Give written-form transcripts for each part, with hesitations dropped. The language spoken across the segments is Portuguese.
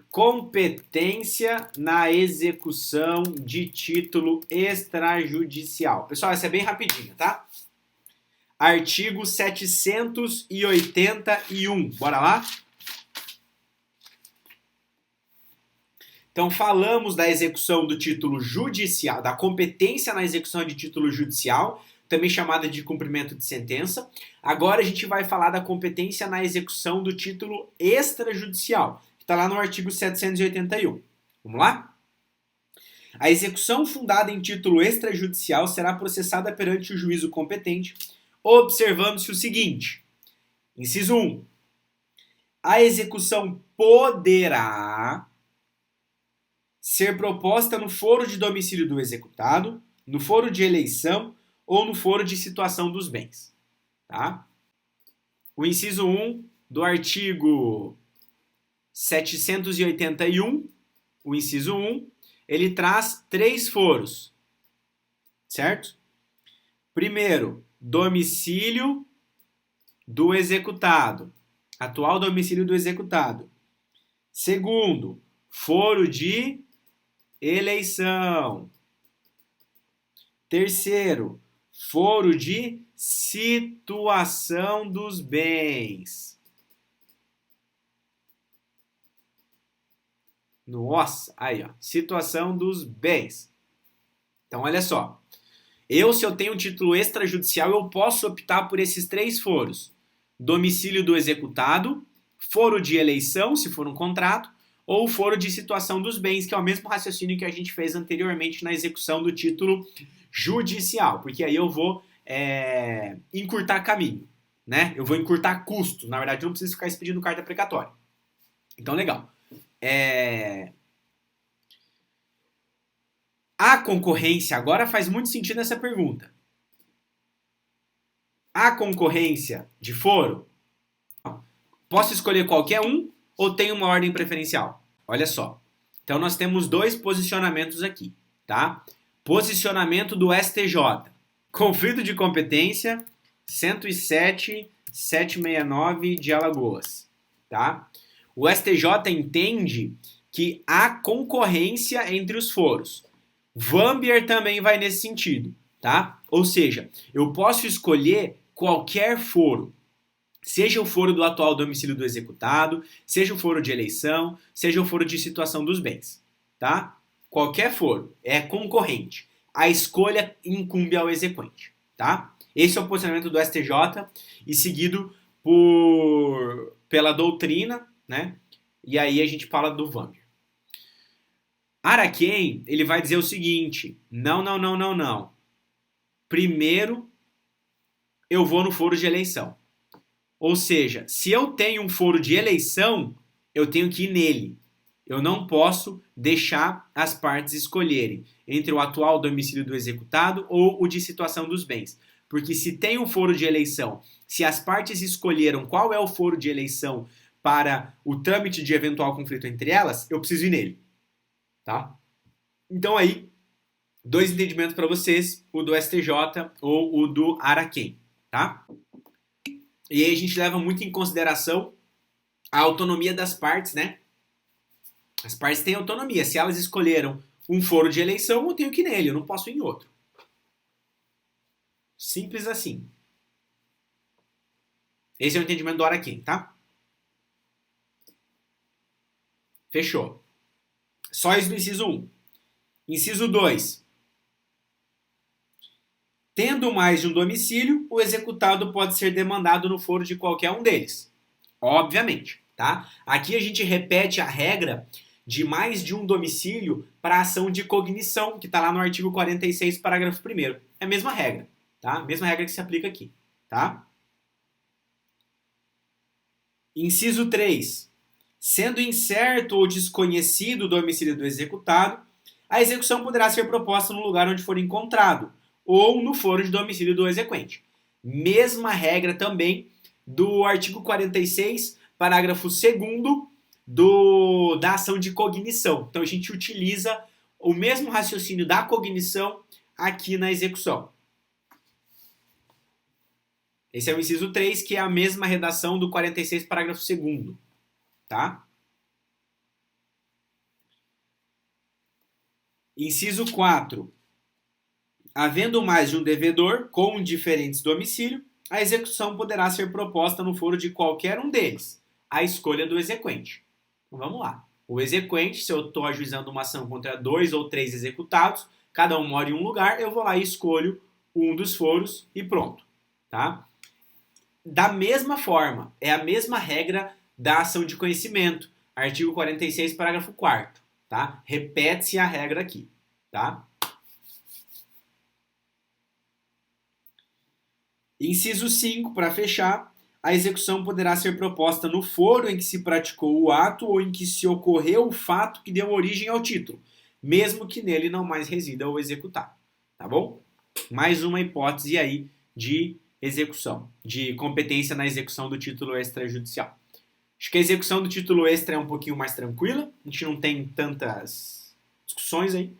competência na execução de título extrajudicial. Pessoal, essa é bem rapidinha, tá? Artigo 781. Bora lá? Então, falamos da execução do título judicial, da competência na execução de título judicial, também chamada de cumprimento de sentença. Agora a gente vai falar da competência na execução do título extrajudicial, que está lá no artigo 781. Vamos lá? A execução fundada em título extrajudicial será processada perante o juízo competente, observando-se o seguinte. Inciso 1. A execução poderá ser proposta no foro de domicílio do executado, no foro de eleição ou no foro de situação dos bens. Tá? O inciso 1 do artigo 781, o inciso 1, ele traz 3 foros, certo? Primeiro, domicílio do executado, atual domicílio do executado. Segundo, foro de eleição. Terceiro, foro de situação dos bens. Nossa, aí ó, situação dos bens. Então olha só, se eu tenho um título extrajudicial, eu posso optar por esses 3 foros. Domicílio do executado, foro de eleição, se for um contrato, ou foro de situação dos bens, que é o mesmo raciocínio que a gente fez anteriormente na execução do título judicial, porque aí eu vou encurtar caminho, né? Eu vou encurtar custo, na verdade eu não preciso ficar expedindo carta precatória. Então, legal. A concorrência, agora faz muito sentido essa pergunta. A concorrência de foro, posso escolher qualquer um ou tem uma ordem preferencial? Olha só. Então nós temos 2 posicionamentos aqui, tá? Posicionamento do STJ. Conflito de competência 107.769 de Alagoas, tá? O STJ entende que há concorrência entre os foros. Wambier também vai nesse sentido, tá? Ou seja, eu posso escolher qualquer foro. Seja o foro do atual domicílio do executado, seja o foro de eleição, seja o foro de situação dos bens, tá? Qualquer foro é concorrente. A escolha incumbe ao exequente, tá? Esse é o posicionamento do STJ e seguido pela doutrina, né? E aí a gente fala do Wambier. Araquém, ele vai dizer o seguinte, não. Primeiro, eu vou no foro de eleição. Ou seja, se eu tenho um foro de eleição, eu tenho que ir nele. Eu não posso deixar as partes escolherem entre o atual domicílio do executado ou o de situação dos bens. Porque se tem um foro de eleição, se as partes escolheram qual é o foro de eleição para o trâmite de eventual conflito entre elas, eu preciso ir nele. Tá? Então aí, 2 entendimentos para vocês, o do STJ ou o do Araquém. Tá? E aí a gente leva muito em consideração a autonomia das partes, né? As partes têm autonomia. Se elas escolheram um foro de eleição, eu tenho que ir nele, eu não posso ir em outro. Simples assim. Esse é o entendimento do Araquém, tá? Fechou. Só isso do inciso 1. Inciso 2. Tendo mais de um domicílio, o executado pode ser demandado no foro de qualquer um deles. Obviamente, tá? Aqui a gente repete a regra de mais de um domicílio para ação de cognição, que está lá no artigo 46, parágrafo 1º. É a mesma regra, tá? A mesma regra que se aplica aqui, tá? Inciso 3. Sendo incerto ou desconhecido o domicílio do executado, a execução poderá ser proposta no lugar onde for encontrado, ou no foro de domicílio do exequente. Mesma regra também do artigo 46, parágrafo 2º da ação de cognição. Então a gente utiliza o mesmo raciocínio da cognição aqui na execução. Esse é o inciso 3, que é a mesma redação do 46, parágrafo 2º. Tá? Inciso 4. Havendo mais de um devedor com diferentes domicílio, a execução poderá ser proposta no foro de qualquer um deles, à escolha do exequente. Então vamos lá. O exequente, se eu estou ajuizando uma ação contra 2 ou 3 executados, cada um mora em um lugar, eu vou lá e escolho um dos foros e pronto. Tá? Da mesma forma, é a mesma regra da ação de conhecimento, artigo 46, parágrafo 4º. Tá? Repete-se a regra aqui. Tá? Inciso 5, para fechar, a execução poderá ser proposta no foro em que se praticou o ato ou em que se ocorreu o fato que deu origem ao título, mesmo que nele não mais resida o executado. Tá bom? Mais uma hipótese aí de execução, de competência na execução do título extrajudicial. Acho que a execução do título extra é um pouquinho mais tranquila, a gente não tem tantas discussões aí.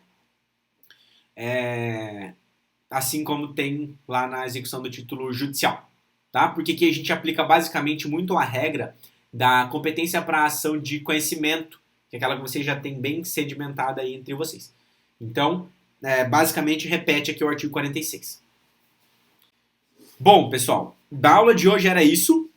Assim como tem lá na execução do título judicial. Tá? Porque aqui a gente aplica basicamente muito a regra da competência para ação de conhecimento, que é aquela que vocês já têm bem sedimentada aí entre vocês. Então, basicamente repete aqui o artigo 46. Bom, pessoal, da aula de hoje era isso.